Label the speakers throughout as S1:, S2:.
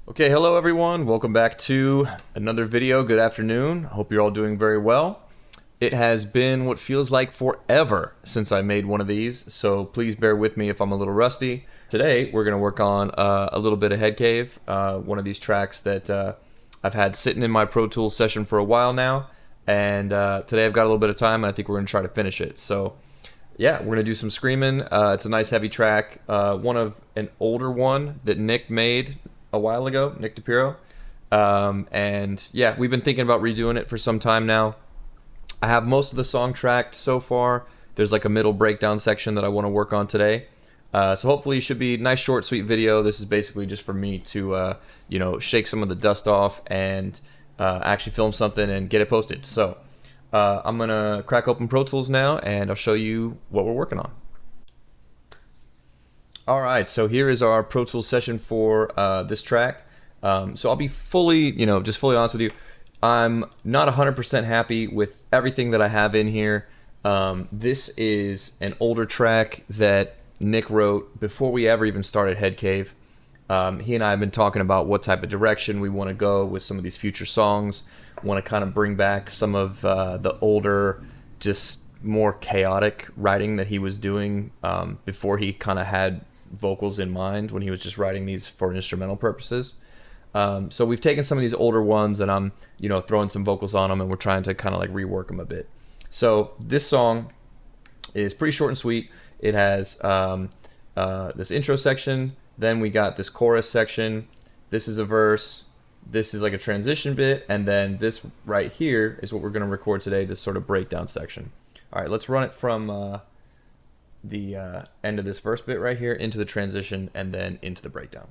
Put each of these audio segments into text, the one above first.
S1: Okay, hello everyone. Welcome back to another video. Good afternoon. Hope you're all doing very well. It has been what feels like forever since I made one of these, so please bear with me if I'm a little rusty. Today, we're going to work on a little bit of headcave, one of these tracks that I've had sitting in my Protools Session for a while now, and today I've got a little bit of time, and I think we're going to try to finish it. So, yeah, we're going to do some screaming. It's a nice heavy track, one of an older one that Nick made a while ago, Nick DePiro. And yeah, we've been thinking about redoing it for some time now. I have most of the song tracked so far. There's like a middle breakdown section that I want to work on today. So hopefully it should be a nice, short, sweet video. This is basically just for me to, shake some of the dust off and actually film something and get it posted. So I'm going to crack open Pro Tools now and I'll show you what we're working on. All right, so here is our Pro Tools session for this track. So I'll be fully, just fully honest with you. I'm not 100% happy with everything that I have in here. This is an older track that Nick wrote before we ever even started Headcave. He and I have been talking about what type of direction we want to go with some of these future songs. Want to kind of bring back some of the older, just more chaotic writing that he was doing before he kind of had vocals in mind when he was just writing these for instrumental purposes. So we've taken some of these older ones and I'm, throwing some vocals on them and we're trying to kind of like rework them a bit. So this song is pretty short and sweet. It has this intro section, then we got this chorus section. This is a verse. This is like a transition bit, and then this right here is what we're going to record today, this sort of breakdown section. All right, let's run it from the end of this verse bit right here into the transition and then into the breakdown.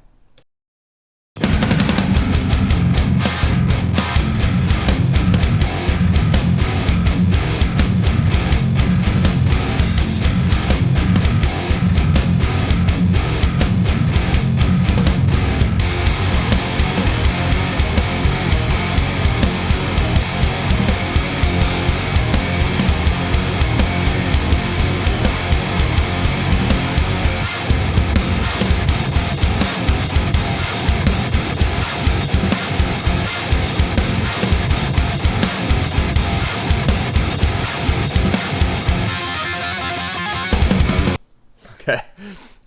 S1: Okay,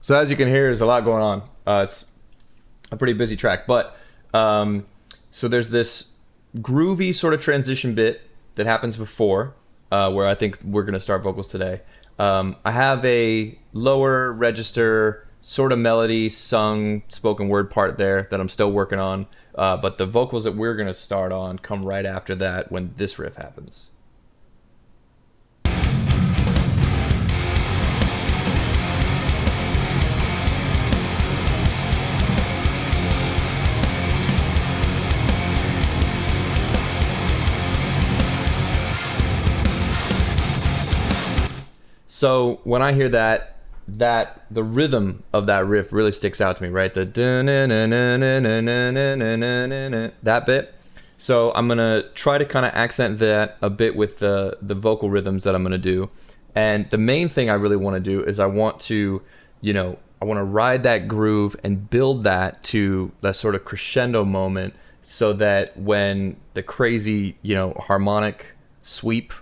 S1: so as you can hear, there's a lot going on. It's a pretty busy track, but so there's this groovy sort of transition bit that happens before, where I think we're gonna start vocals today. I have a lower register sort of melody sung spoken word part there that I'm still working on, but the vocals that we're gonna start on come right after that when this riff happens. So when I hear that the rhythm of that riff really sticks out to me, right? The that bit. So I'm gonna try to kind of accent that a bit with the vocal rhythms that I'm gonna do. And the main thing I really want to do is I want to ride that groove and build that to that sort of crescendo moment, so that when the crazy harmonic sweep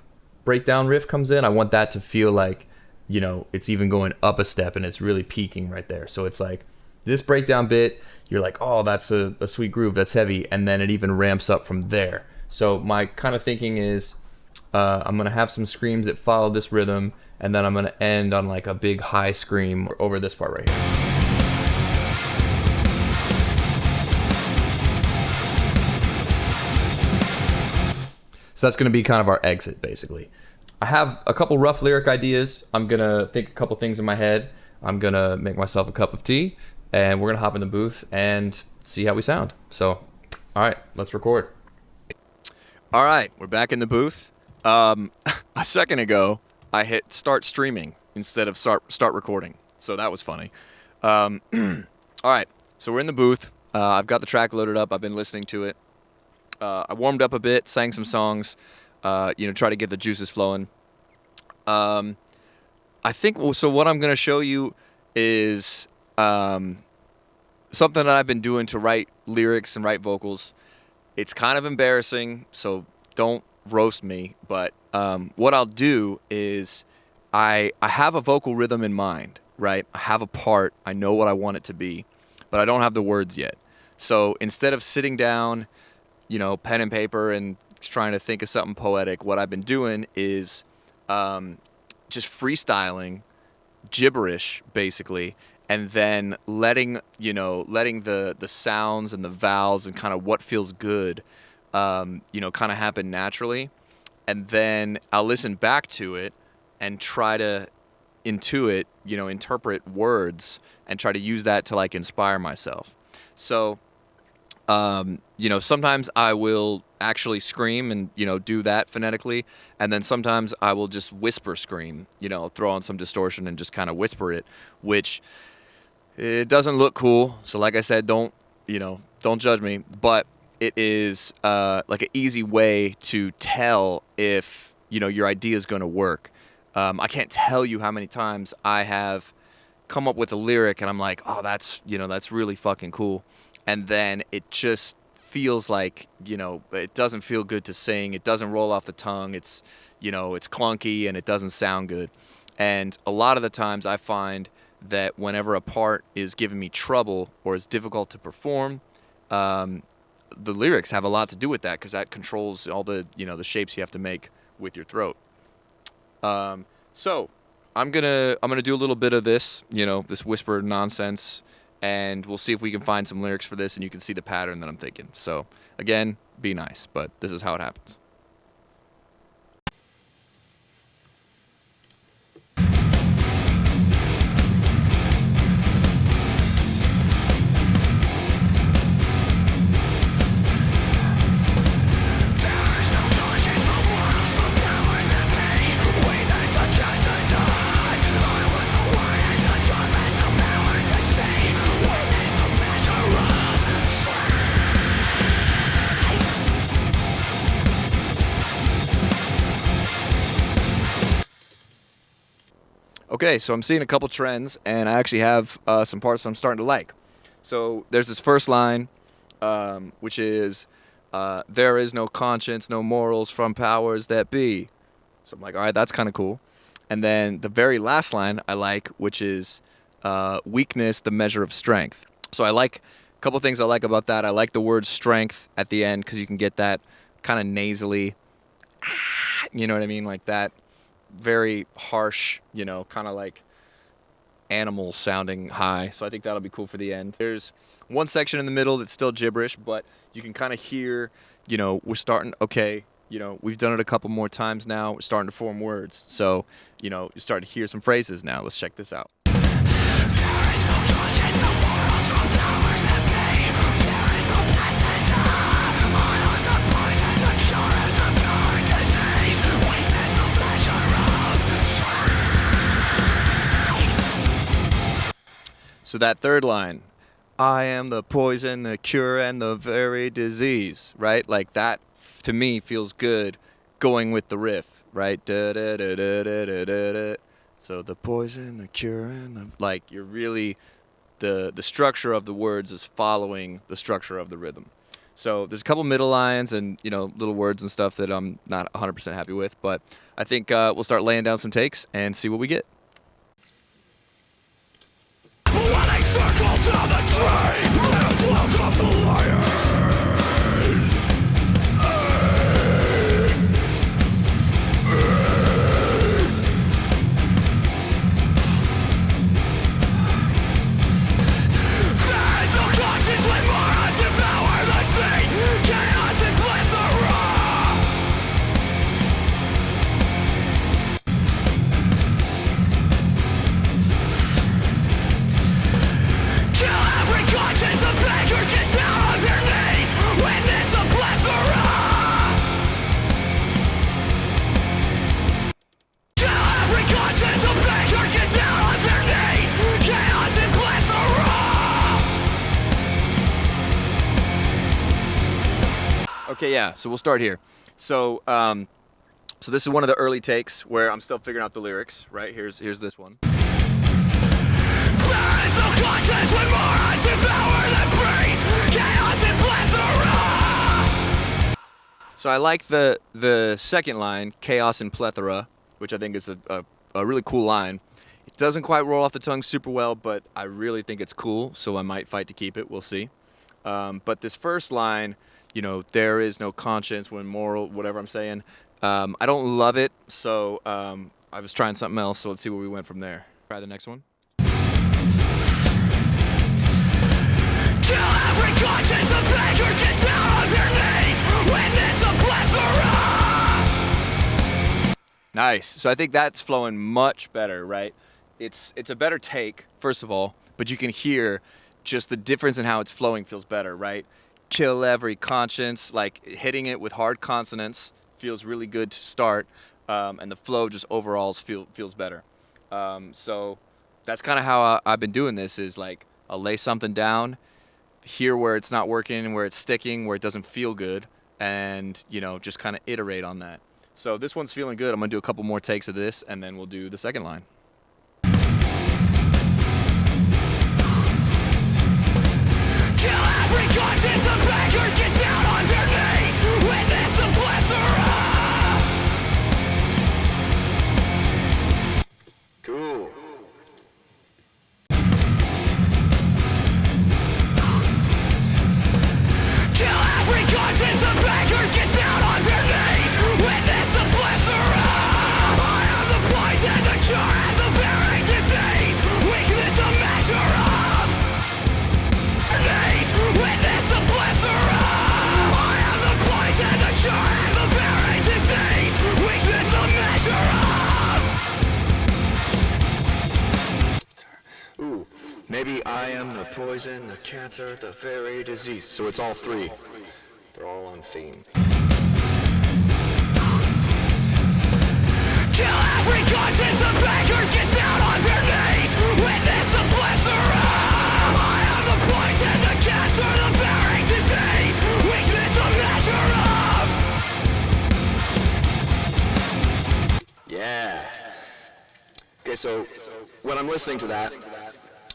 S1: breakdown riff comes in, I want that to feel like it's even going up a step and it's really peaking right there. So it's like this breakdown bit, you're like, oh, that's a sweet groove, that's heavy, and then it even ramps up from there. So my kind of thinking is I'm gonna have some screams that follow this rhythm, and then I'm gonna end on like a big high scream over this part right here. So that's going to be kind of our exit, basically. I have a couple rough lyric ideas. I'm going to think a couple things in my head. I'm going to make myself a cup of tea, and we're going to hop in the booth and see how we sound. So, all right, let's record. All right, we're back in the booth. A second ago, I hit start streaming instead of start recording, so that was funny. All right, so we're in the booth. I've got the track loaded up. I've been listening to it. I warmed up a bit, sang some songs, try to get the juices flowing. I think, so what I'm going to show you is something that I've been doing to write lyrics and write vocals. It's kind of embarrassing, so don't roast me. But what I'll do is I have a vocal rhythm in mind, right? I have a part. I know what I want it to be, but I don't have the words yet. So instead of sitting down, pen and paper and trying to think of something poetic, what I've been doing is just freestyling gibberish, basically, and then letting the sounds and the vowels and kind of what feels good, kind of happen naturally. And then I'll listen back to it and try to intuit, interpret words and try to use that to like inspire myself. So, sometimes I will actually scream and, do that phonetically. And then sometimes I will just whisper scream, throw on some distortion and just kind of whisper it, which it doesn't look cool. So like I said, don't judge me, but it is like an easy way to tell if, your idea is going to work. I can't tell you how many times I have come up with a lyric and I'm like, oh, that's really fucking cool. And then it just feels like, it doesn't feel good to sing. It doesn't roll off the tongue. It's, it's clunky and it doesn't sound good. And a lot of the times I find that whenever a part is giving me trouble or is difficult to perform, the lyrics have a lot to do with that, because that controls all the, the shapes you have to make with your throat. So I'm gonna do a little bit of this, this whispered nonsense, and we'll see if we can find some lyrics for this, and you can see the pattern that I'm thinking. So again, be nice, but this is how it happens. Okay, so I'm seeing a couple trends, and I actually have some parts that I'm starting to like. So there's this first line, which is, there is no conscience, no morals from powers that be. So I'm like, all right, that's kind of cool. And then the very last line I like, which is, weakness, the measure of strength. So I like a couple things I like about that. I like the word strength at the end, because you can get that kind of nasally, you know what I mean, like that. Very harsh, kind of like animal sounding high. So I think that'll be cool for the end. There's one section in the middle that's still gibberish, but you can kind of hear, we're starting, okay, we've done it a couple more times now. We're starting to form words. So, you start to hear some phrases now. Let's check this out. So that third line, I am the poison, the cure, and the very disease, right? Like that, to me, feels good going with the riff, right? Da, da, da, da, da, da, da, da. So the poison, the cure, and the, like, you're really, the structure of the words is following the structure of the rhythm. So there's a couple middle lines and, little words and stuff that I'm not 100% happy with, but I think we'll start laying down some takes and see what we get.
S2: Circle to the train, float up the line. There is no conscience when morons devour the scene. Chaos and plethora. Conscience of beggars, get down on their knees. Witness a plethora. Kill every conscience of beggars, get down on their knees. Chaos and plethora.
S1: Okay, yeah, so we'll start here. So this is one of the early takes where I'm still figuring out the lyrics, right? Here's this one.
S2: There is no conscience when morons devour
S1: So I like the second line, Chaos and Plethora, which I think is a really cool line. It doesn't quite roll off the tongue super well, but I really think it's cool, so I might fight to keep it. We'll see. But this first line, you know, there is no conscience when moral, whatever I'm saying. I don't love it, so I was trying something else, so let's see where we went from there. Try the next one.
S2: Kill every conscience of beggars, get down on their knees, witness a plethora.
S1: Nice. So I think that's flowing much better, right? It's a better take, first of all, but you can hear just the difference in how it's flowing feels better, right? Kill every conscience, like hitting it with hard consonants feels really good to start, and the flow just overall feels better. So that's kind of how I've been doing this, is like I'll lay something down, hear where it's not working, where it's sticking, where it doesn't feel good, and, you know, just kind of iterate on that. So this one's feeling good. I'm going to do a couple more takes of this, and then we'll do the second line.
S2: Kill every conscience of beggars, get down on their knees, witness a plethora.
S1: Cool.
S2: Kill every conscience of beggars, get down on their knees, witness a plethora. I am the poison, the cure, and the very disease, weakness a measure of. Knees, witness a plethora. I am the poison, the cure, and the very disease, weakness a measure of.
S1: Ooh, maybe I am the poison, the cancer, the very disease. So it's all three. They're all on theme.
S2: Kill every conscience of beggars, get down on their knees, witness a plethora. I am the poison, the cancer, the very disease, weakness a measure of.
S1: Yeah. Okay, so when I'm listening to that,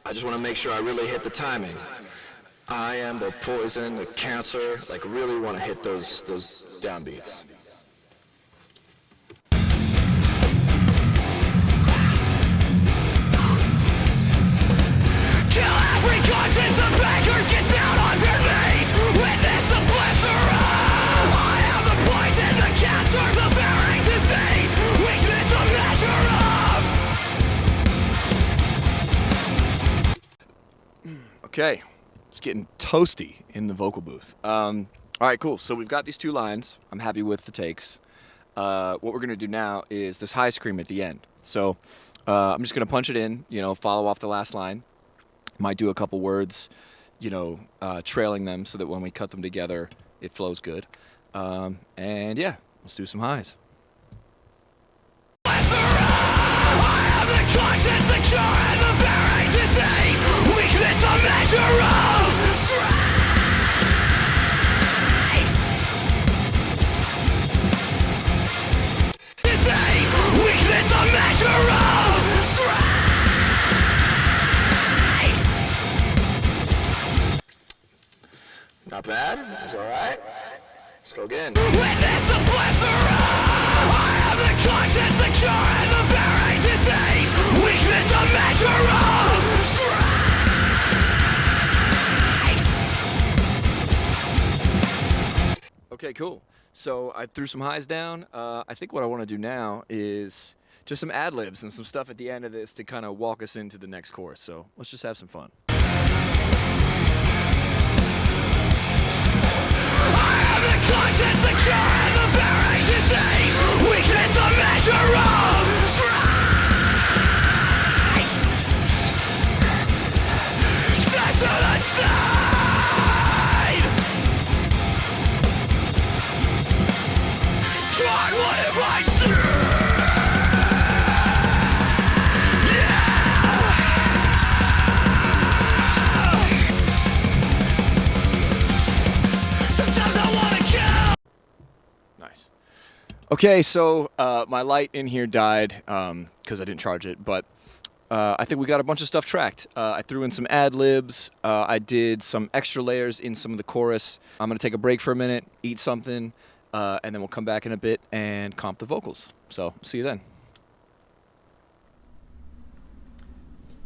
S1: I just want to make sure I really hit the timing. I am the poison, the cancer, like really want to hit those downbeats.
S2: Kill every conscience of beggars, get down on their knees, witness a plethora. I am the poison, the cancer, the very disease, weakness a measure of.
S1: Okay, it's getting toasty in the vocal booth. All right, cool. So we've got these two lines. I'm happy with the takes. What we're gonna do now is this high scream at the end. So I'm just gonna punch it in, you know, follow off the last line. Might do a couple words, you know, trailing them so that when we cut them together, it flows good. And yeah, let's do some highs.
S2: I am the conscience, the cure, and the very disease, weakness a measure of strength. Disease, weakness a measure of strength.
S1: Not bad. That's all right. Let's go again.
S2: Witness a plethora. I am the conscience, the cure, and the very disease, weakness a measure of strength.
S1: Okay, cool. So I threw some highs down. I think what I want to do now is just some ad libs and some stuff at the end of this to kind of walk us into the next chorus. So let's just have some fun.
S2: Conscience, the cure, and the very disease, weakness a measure of strength. Set to the side. God, what have I seen?
S1: Okay, so my light in here died because I didn't charge it, but I think we got a bunch of stuff tracked. I threw in some ad libs. I did some extra layers in some of the chorus. I'm going to take a break for a minute, eat something,
S3: and then we'll come back in a bit and comp the vocals. So see you then.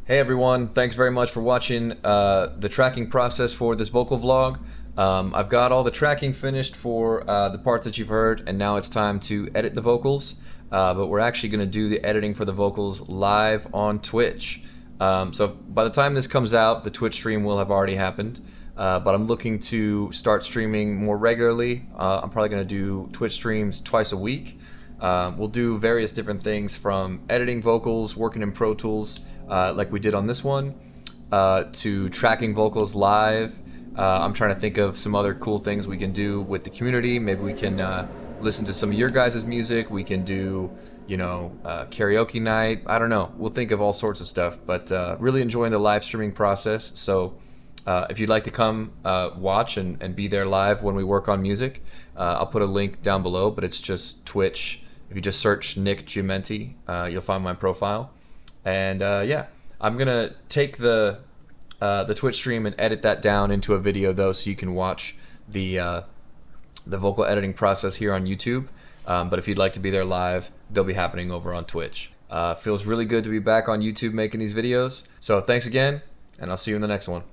S1: Hey everyone, thanks very much for watching the tracking process for this vocal vlog. I've got all the tracking finished for the parts that you've heard, and now it's time to edit the vocals. But we're actually going to do the editing for the vocals live on Twitch. So by the time this comes out, the Twitch stream will have already happened. But I'm looking to start streaming more regularly. I'm probably going to do Twitch streams twice a week. We'll do various different things, from editing vocals, working in Pro Tools, like we did on this one, to tracking vocals live. I'm trying to think of some other cool things we can do with the community. Maybe we can listen to some of your guys' music. We can do, karaoke night. I don't know. We'll think of all sorts of stuff, but really enjoying the live streaming process. So if you'd like to come watch and be there live when we work on music, I'll put a link down below, but it's just Twitch. If you just search Nick Giamenti, you'll find my profile. And yeah, I'm gonna take the Twitch stream and edit that down into a video though, so you can watch the vocal editing process here on YouTube. But if you'd like to be there live, they'll be happening over on Twitch. Feels really good to be back on YouTube making these videos. So thanks again, and I'll see you in the next one.